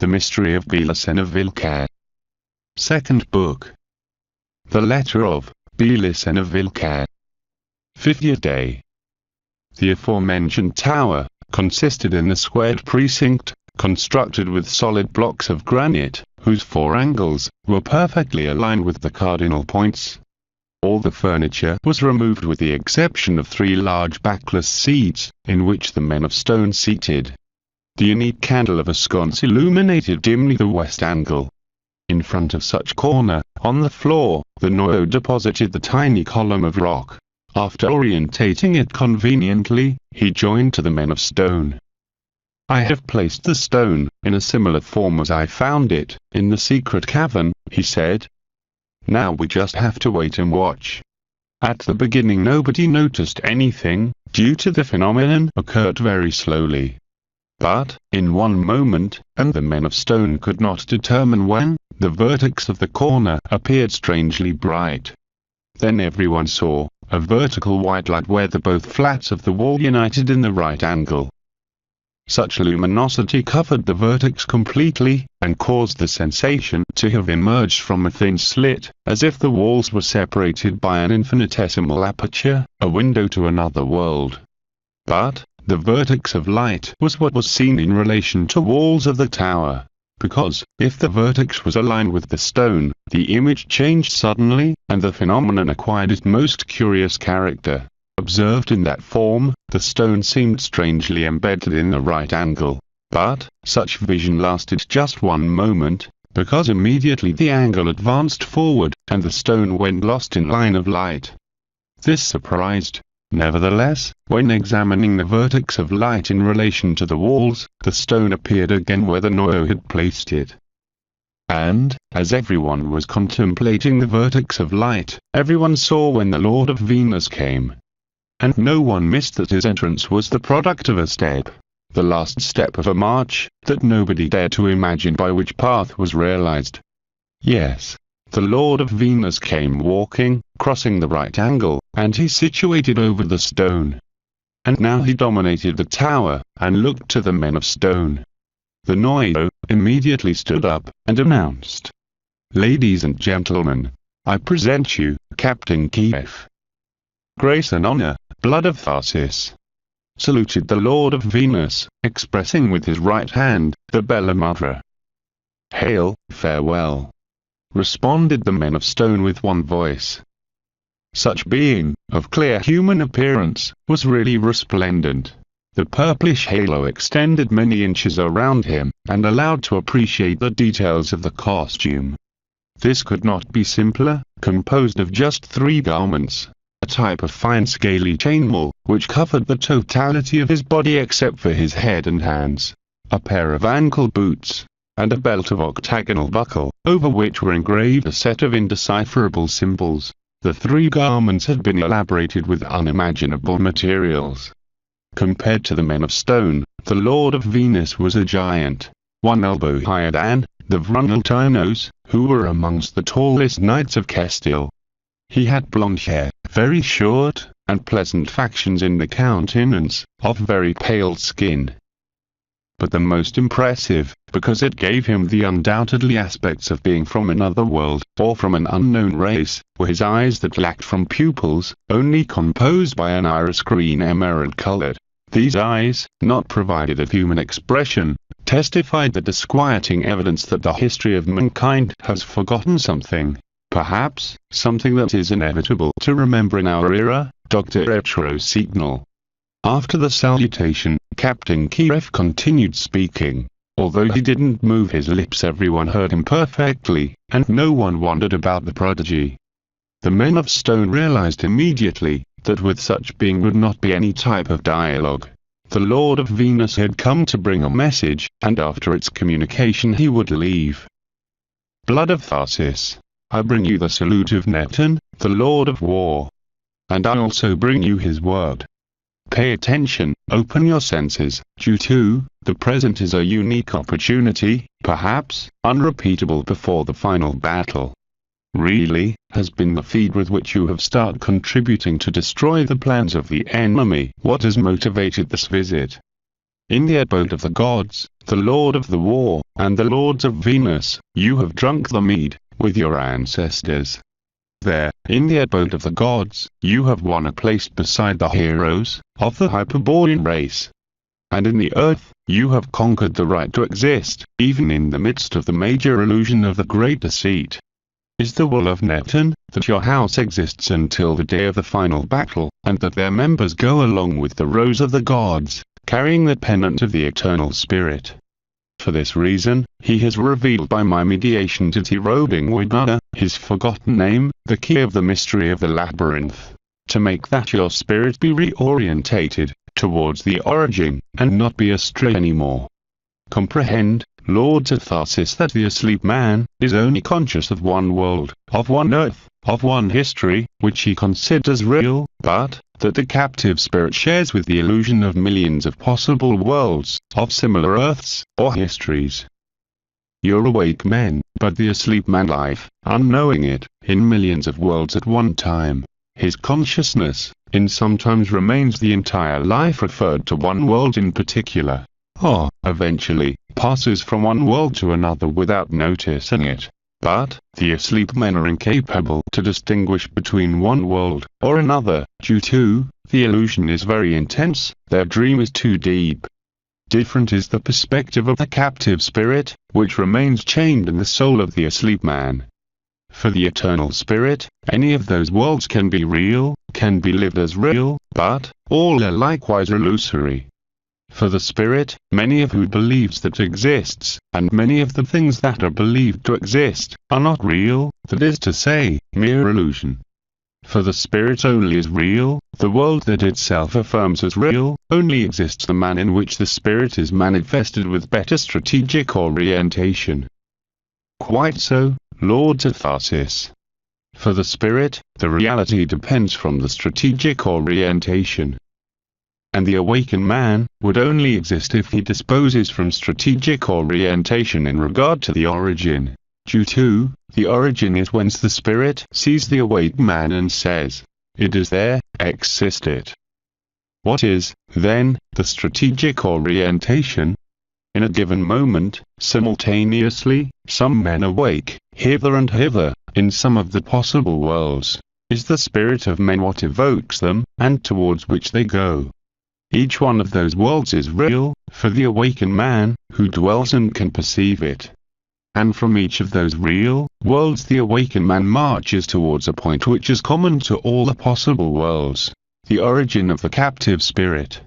The Mystery of BELICENA VILLCA. Second Book. The Letter of BELICENA VILLCA. 50th Day. The aforementioned tower consisted in a squared precinct, constructed with solid blocks of granite, whose four angles were perfectly aligned with the cardinal points. All the furniture was removed with the exception of three large backless seats, in which the men of stone seated. The unique candle of a sconce illuminated dimly the west angle. In front of such corner, on the floor, the Noyo deposited the tiny column of rock. After orientating it conveniently, he joined to the men of stone. "I have placed the stone, in a similar form as I found it, in the secret cavern," he said. "Now we just have to wait and watch." At the beginning nobody noticed anything, due to the phenomenon occurred very slowly. But, in one moment, and the men of stone could not determine when, the vertex of the corner appeared strangely bright. Then everyone saw a vertical white light where the both flats of the wall united in the right angle. Such luminosity covered the vertex completely, and caused the sensation to have emerged from a thin slit, as if the walls were separated by an infinitesimal aperture, a window to another world. But the vertex of light was what was seen in relation to walls of the tower, because, if the vertex was aligned with the stone, the image changed suddenly, and the phenomenon acquired its most curious character. Observed in that form, the stone seemed strangely embedded in the right angle, but such vision lasted just one moment, because immediately the angle advanced forward, and the stone went lost in line of light. This surprised. Nevertheless, when examining the vertex of light in relation to the walls, the stone appeared again where the Noyo had placed it. And, as everyone was contemplating the vertex of light, everyone saw when the Lord of Venus came. And no one missed that his entrance was the product of a step, the last step of a march, that nobody dared to imagine by which path was realized. Yes. The Lord of Venus came walking, crossing the right angle, and he situated over the stone. And now he dominated the tower, and looked to the men of stone. The Noyo immediately stood up, and announced, "Ladies and gentlemen, I present you, Captain Kiev. Grace and honor, blood of Tharsis." Saluted the Lord of Venus, expressing with his right hand, the Bella Madre. "Hail, farewell," responded the men of stone with one voice. Such being, of clear human appearance, was really resplendent. The purplish halo extended many inches around him, and allowed to appreciate the details of the costume. This could not be simpler, composed of just three garments. A type of fine scaly chainmail, which covered the totality of his body except for his head and hands. A pair of ankle boots, and a belt of octagonal buckle, over which were engraved a set of indecipherable symbols. The three garments had been elaborated with unimaginable materials. Compared to the men of stone, the Lord of Venus was a giant, 1 elbow higher than the Vrunaltinos, who were amongst the tallest knights of Castile. He had blonde hair, very short, and pleasant factions in the countenance, of very pale skin. But the most impressive, because it gave him the undoubtedly aspects of being from another world, or from an unknown race, were his eyes that lacked from pupils, only composed by an iris green emerald-colored. These eyes, not provided of human expression, testified the disquieting evidence that the history of mankind has forgotten something. Perhaps, something that is inevitable to remember in our era, Dr. Signal. After the salutation, Captain Kiev continued speaking. Although he didn't move his lips, everyone heard him perfectly, and no one wondered about the prodigy. The men of stone realized immediately that with such being would not be any type of dialogue. The Lord of Venus had come to bring a message, and after its communication he would leave. "Blood of Tharsis, I bring you the salute of Neptune, the Lord of War. And I also bring you his word. Pay attention, open your senses, due to, the present is a unique opportunity, perhaps, unrepeatable before the final battle. Really, has been the feed with which you have started contributing to destroy the plans of the enemy what has motivated this visit. In the abode of the gods, the Lord of the war, and the lords of Venus, you have drunk the mead, with your ancestors. There, in the abode of the gods, you have won a place beside the heroes, of the Hyperborean race. And in the earth, you have conquered the right to exist, even in the midst of the major illusion of the great deceit. Is the will of Neptune, that your house exists until the day of the final battle, and that their members go along with the rows of the gods, carrying the pennant of the eternal spirit. For this reason, he has revealed by my mediation to Tirobingwidnada, his forgotten name, the key of the mystery of the labyrinth, to make that your spirit be reorientated towards the origin, and not be astray anymore. Comprehend, Lords of Tharsis, that the asleep man is only conscious of one world, of one earth, of one history, which he considers real, but that the captive spirit shares with the illusion of millions of possible worlds, of similar earths, or histories. You're awake men, but the asleep man life, unknowing it, in millions of worlds at one time. His consciousness, in sometimes remains the entire life referred to one world in particular, or, eventually, passes from one world to another without noticing it. But, the asleep men are incapable to distinguish between one world, or another, due to, the illusion is very intense, their dream is too deep. Different is the perspective of the captive spirit, which remains chained in the soul of the asleep man. For the eternal spirit, any of those worlds can be real, can be lived as real, but, all are likewise illusory. For the spirit, many of who believes that exists, and many of the things that are believed to exist, are not real, that is to say, mere illusion. For the spirit only is real, the world that itself affirms as real, only exists the man in which the spirit is manifested with better strategic orientation. Quite so, Lords of Tharsis. For the spirit, the reality depends from the strategic orientation. And the awakened man would only exist if he disposes from strategic orientation in regard to the origin. Due to, the origin is whence the spirit sees the awake man and says, "It is there, exist it." What is, then, the strategic orientation? In a given moment, simultaneously, some men awake, hither and hither, in some of the possible worlds. Is the spirit of men what evokes them, and towards which they go? Each one of those worlds is real, for the awakened man, who dwells and can perceive it. And from each of those real worlds the awakened man marches towards a point which is common to all the possible worlds, the origin of the captive spirit.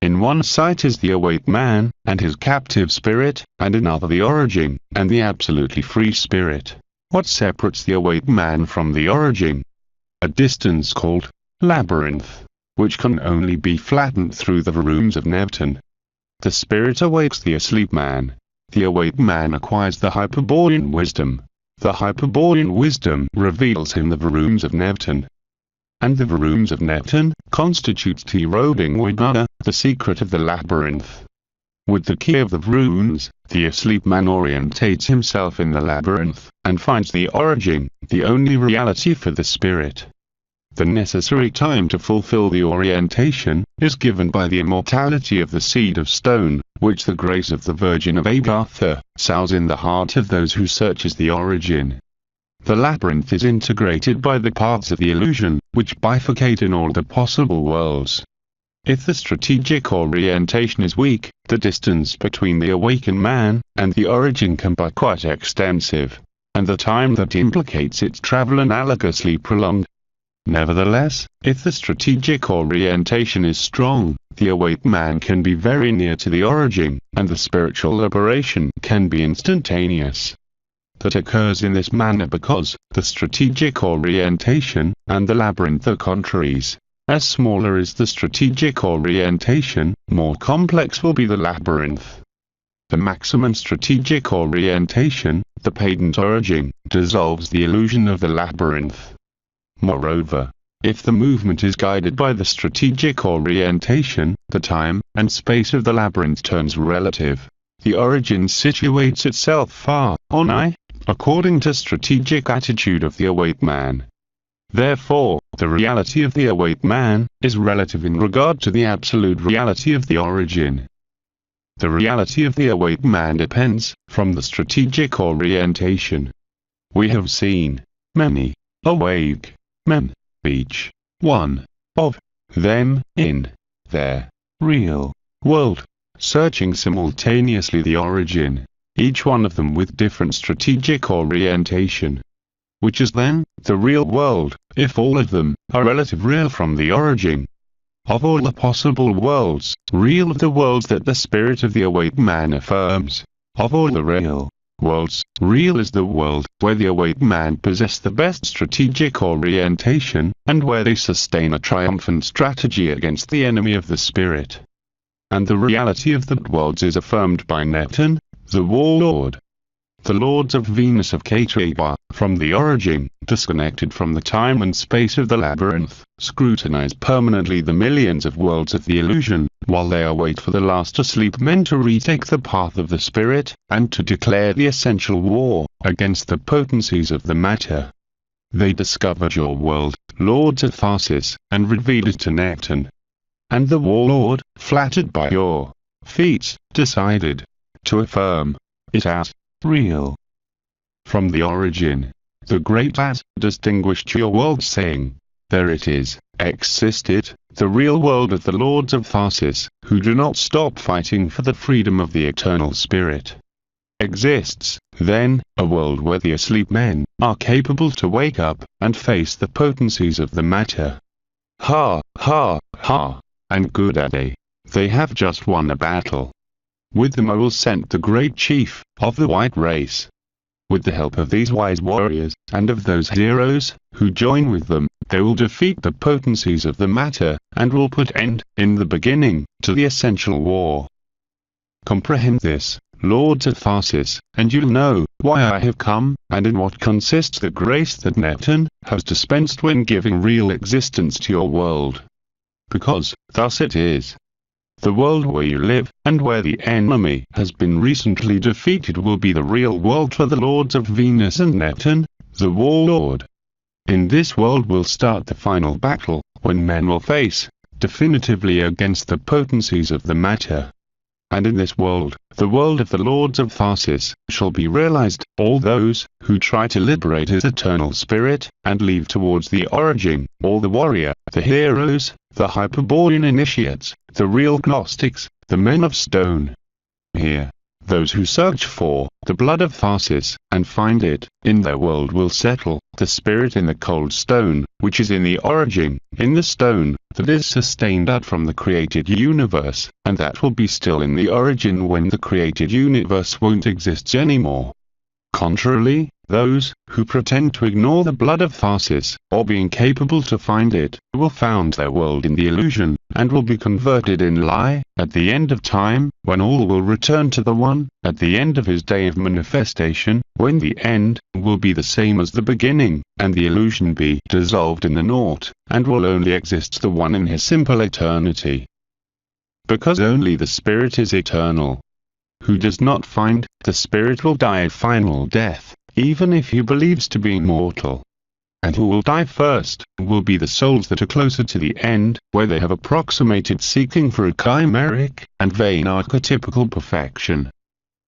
In one sight is the awake man, and his captive spirit, and in other the origin, and the absolutely free spirit. What separates the awake man from the origin? A distance called labyrinth, which can only be flattened through the rooms of Neptune. The spirit awakes the asleep man. The awake man acquires the Hyperborean wisdom. The Hyperborean wisdom reveals him the rooms of Neptune. And the rooms of Neptune constitutes Tirobingwidnada, the secret of the labyrinth. With the key of the runes, the asleep man orientates himself in the labyrinth, and finds the origin, the only reality for the spirit. The necessary time to fulfill the orientation is given by the immortality of the seed of stone, which the grace of the Virgin of Agartha sows in the heart of those who searches the origin. The labyrinth is integrated by the paths of the illusion, which bifurcate in all the possible worlds. If the strategic orientation is weak, the distance between the awakened man and the origin can be quite extensive, and the time that implicates its travel analogously prolonged. Nevertheless, if the strategic orientation is strong, the awake man can be very near to the origin, and the spiritual liberation can be instantaneous. That occurs in this manner because the strategic orientation and the labyrinth are contraries. As smaller is the strategic orientation, more complex will be the labyrinth. The maximum strategic orientation, the patent origin, dissolves the illusion of the labyrinth. Moreover, if the movement is guided by the strategic orientation, the time and space of the labyrinth turns relative. The origin situates itself far on high, according to strategic attitude of the awake man. Therefore, the reality of the awake man is relative in regard to the absolute reality of the origin. The reality of the awake man depends from the strategic orientation. We have seen many awake men, each one of them in their real world, searching simultaneously the origin, each one of them with different strategic orientation. Which is then the real world, if all of them are relative real from the origin. Of all the possible worlds, real are the worlds that the spirit of the awake man affirms. Of all the real worlds, real is the world where the awake man possess the best strategic orientation, and where they sustain a triumphant strategy against the enemy of the spirit. And the reality of the worlds is affirmed by Neptune, the warlord. The lords of Venus of Cataba, from the origin, disconnected from the time and space of the labyrinth, scrutinize permanently the millions of worlds of the illusion, while they await for the last asleep men to retake the path of the spirit, and to declare the essential war against the potencies of the matter. They discovered your world, lords of Tharsis, and revealed it to Neptune. And the warlord, flattered by your feats, decided to affirm it as real. From the origin, the great At distinguished your world, saying, there it is, existed, the real world of the lords of Tharsis, who do not stop fighting for the freedom of the eternal spirit. Exists, then, a world where the asleep men are capable to wake up and face the potencies of the matter. Ha, ha, ha, and good are they. They have just won a battle. With them I will send the great chief of the white race. With the help of these wise warriors, and of those heroes who join with them, they will defeat the potencies of the matter, and will put end, in the beginning, to the essential war. Comprehend this, lords of Tharsis, and you'll know why I have come, and in what consists the grace that Neptune has dispensed when giving real existence to your world. Because, thus it is. The world where you live, and where the enemy has been recently defeated, will be the real world for the lords of Venus and Neptune, the warlord. In this world will start the final battle, when men will face, definitively against the potencies of the matter. And in this world, the world of the lords of Tharsis, shall be realized, all those who try to liberate his eternal spirit, and leave towards the origin, all the warrior, the heroes, the Hyperborean initiates, the real Gnostics, the men of stone. Here, those who search for the blood of Tharsis, and find it, in their world will settle, the spirit in the cold stone, which is in the origin, in the stone, that is sustained out from the created universe, and that will be still in the origin when the created universe won't exist anymore. Contrarily, those who pretend to ignore the blood of Tharsis, or be incapable to find it, will found their world in the illusion, and will be converted in lie, at the end of time, when all will return to the One, at the end of his day of manifestation, when the end will be the same as the beginning, and the illusion be dissolved in the naught, and will only exist the One in his simple eternity. Because only the Spirit is eternal. Who does not find the Spirit will die a final death, even if he believes to be immortal. And who will die first, will be the souls that are closer to the end, where they have approximated seeking for a chimeric and vain archetypical perfection.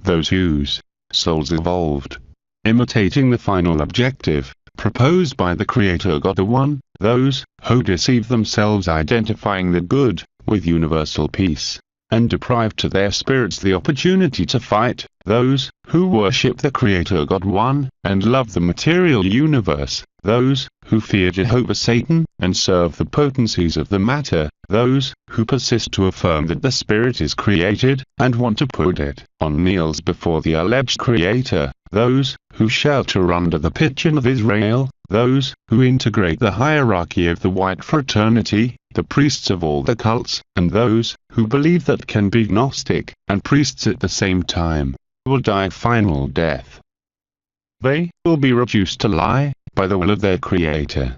Those whose souls evolved, imitating the final objective, proposed by the Creator God the One, those who deceive themselves identifying the good with universal peace, and deprive to their spirits the opportunity to fight, those who worship the Creator God One, and love the material universe, those who fear Jehovah Satan, and serve the potencies of the matter, those who persist to affirm that the Spirit is created, and want to put it on kneels before the alleged Creator, those who shelter under the Pitchen of Israel, those who integrate the hierarchy of the white fraternity, the priests of all the cults, and those who believe that can be Gnostic and priests at the same time, will die final death. They will be reduced to lie by the will of their Creator.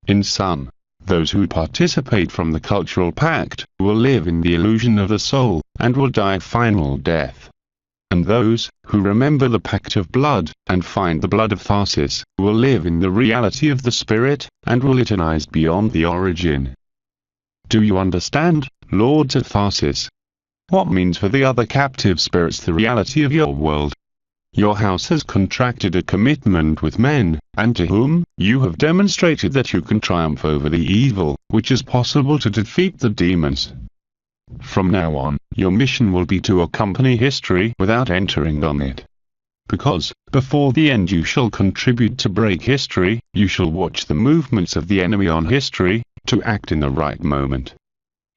In sum, those who participate from the cultural pact will live in the illusion of the soul, and will die final death. And those who remember the pact of blood, and find the blood of Tharsis, will live in the reality of the Spirit, and will eternize beyond the origin. Do you understand, lords of Tharsis? what means for the other captive spirits the reality of your world. Your house has contracted a commitment with men, and to whom you have demonstrated that you can triumph over the evil, which is possible to defeat the demons. From now on, your mission will be to accompany history without entering on it. Because, before the end you shall contribute to break history, you shall watch the movements of the enemy on history, to act in the right moment.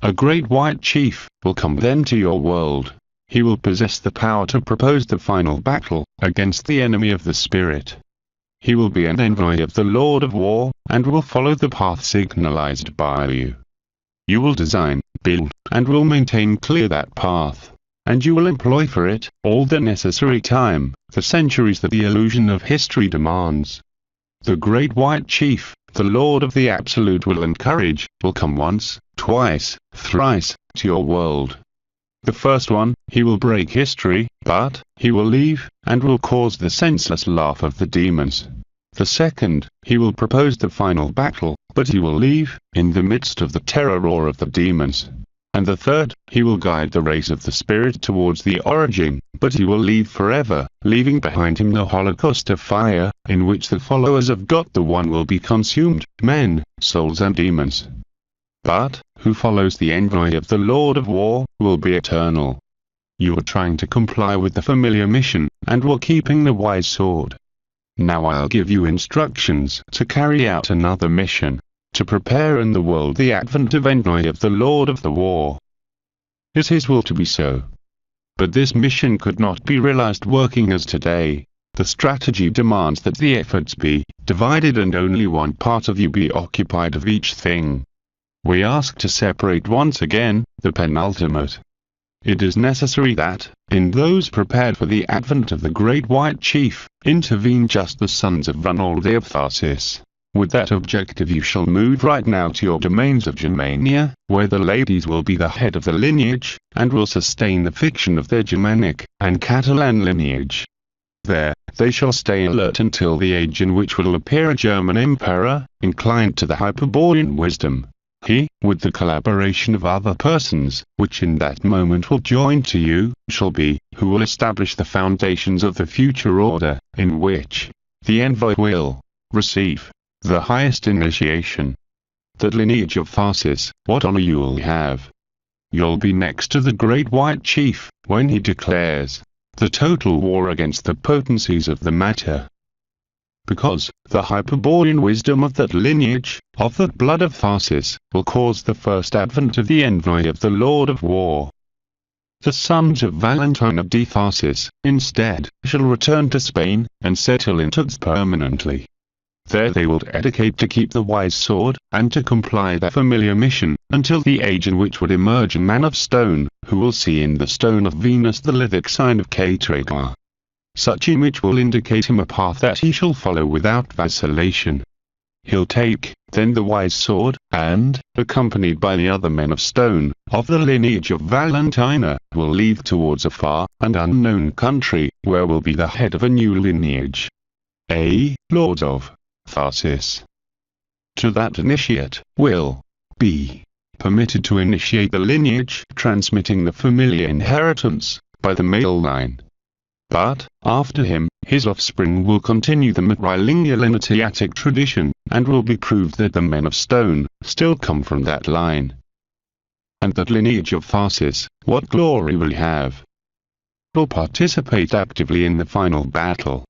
A great white chief will come then to your world. He will possess the power to propose the final battle against the enemy of the spirit. He will be an envoy of the Lord of War, and will follow the path signalized by you. You will design, build, and will maintain clear that path, and you will employ for it all the necessary time, the centuries that the illusion of history demands. The great white chief, the Lord of the Absolute will come once, twice, thrice, to your world. The first one, he will break history, but he will leave, and will cause the senseless laugh of the demons. The second, he will propose the final battle, but he will leave, in the midst of the terror roar of the demons. And the third, he will guide the race of the spirit towards the origin, but he will leave forever, leaving behind him the holocaust of fire, in which the followers of God the One will be consumed, men, souls and demons. But, who follows the envoy of the Lord of War, will be eternal. You are trying to comply with the familiar mission, and were keeping the wise sword. Now I'll give you instructions to carry out another mission, to prepare in the world the advent of envoy of the Lord of the War. It's his will to be so. But this mission could not be realized working as today. The strategy demands that the efforts be divided and only one part of you be occupied of each thing. We ask to separate once again, the penultimate. It is necessary that, in those prepared for the advent of the great white chief, intervene just the sons of Ranaldi of Tharsis. With that objective you shall move right now to your domains of Germania, where the ladies will be the head of the lineage, and will sustain the fiction of their Germanic and Catalan lineage. There, they shall stay alert until the age in which will appear a German emperor, inclined to the Hyperborean wisdom. He, with the collaboration of other persons, which in that moment will join to you, shall be, who will establish the foundations of the future order, in which the envoy will receive the highest initiation. That lineage of Tharsis, what honor you'll have. You'll be next to the great white chief, when he declares the total war against the potencies of the matter. Because the Hyperborean wisdom of that lineage, of that blood of Tharsis, will cause the first advent of the envoy of the Lord of War. The sons of Valentina de Tharsis, instead, shall return to Spain, and settle in Tux permanently. There they will dedicate to keep the wise sword, and to comply their familiar mission, until the age in which would emerge a man of stone, who will see in the stone of Venus the lithic sign of Katragar. Such image will indicate him a path that he shall follow without vacillation. He'll take, then the wise sword, and, accompanied by the other men of stone, of the lineage of Valentina, will leave towards a far and unknown country, where will be the head of a new lineage. A Lord of Tharsis. To that initiate, will be permitted to initiate the lineage, transmitting the familiar inheritance, by the male line. But, after him, his offspring will continue the matrilingual initiatic tradition, and will be proved that the men of stone still come from that line. And that lineage of Tharsis, what glory will have? Will participate actively in the final battle.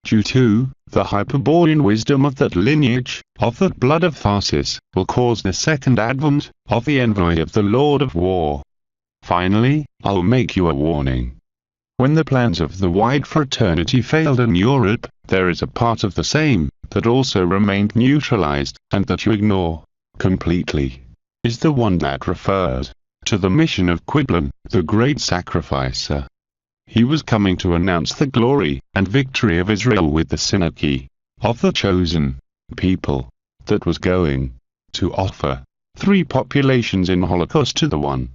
Due to the Hyperborean wisdom of that lineage, of that blood of Tharsis, will cause the second advent of the envoy of the Lord of War. Finally, I'll make you a warning. When the plans of the wide fraternity failed in Europe, there is a part of the same that also remained neutralized, and that you ignore completely, is the one that refers to the mission of Quiblin, the great sacrificer. He was coming to announce the glory and victory of Israel with the synarchy of the chosen people, that was going to offer 3 populations in Holocaust to the one.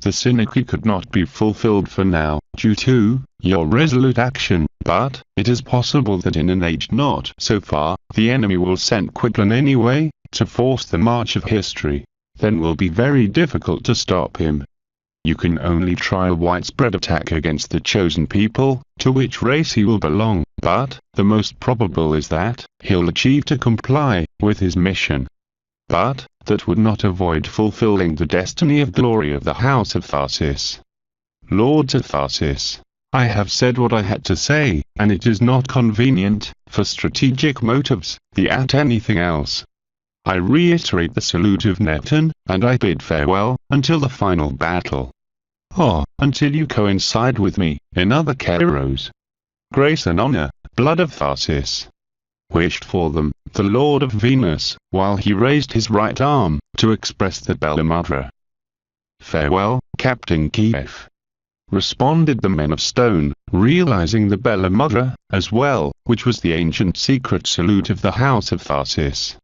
The synarchy could not be fulfilled for now, due to your resolute action, but it is possible that in an age not so far, the enemy will send Quiblin anyway, to force the march of history. Then will be very difficult to stop him. You can only try a widespread attack against the chosen people, to which race he will belong, but the most probable is that he'll achieve to comply with his mission. But that would not avoid fulfilling the destiny of glory of the House of Tharsis. Lords of Tharsis, I have said what I had to say, and it is not convenient, for strategic motives, to add anything else. I reiterate the salute of Neptune, and I bid farewell, until the final battle. Or, until you coincide with me, in other Kairos. Grace and honor, blood of Tharsis. Wished for them, the Lord of Venus, while he raised his right arm, to express the Bella Mudra. Farewell, Captain Kiev. Responded the men of stone, realizing the Bella Mudra, as well, which was the ancient secret salute of the House of Tharsis.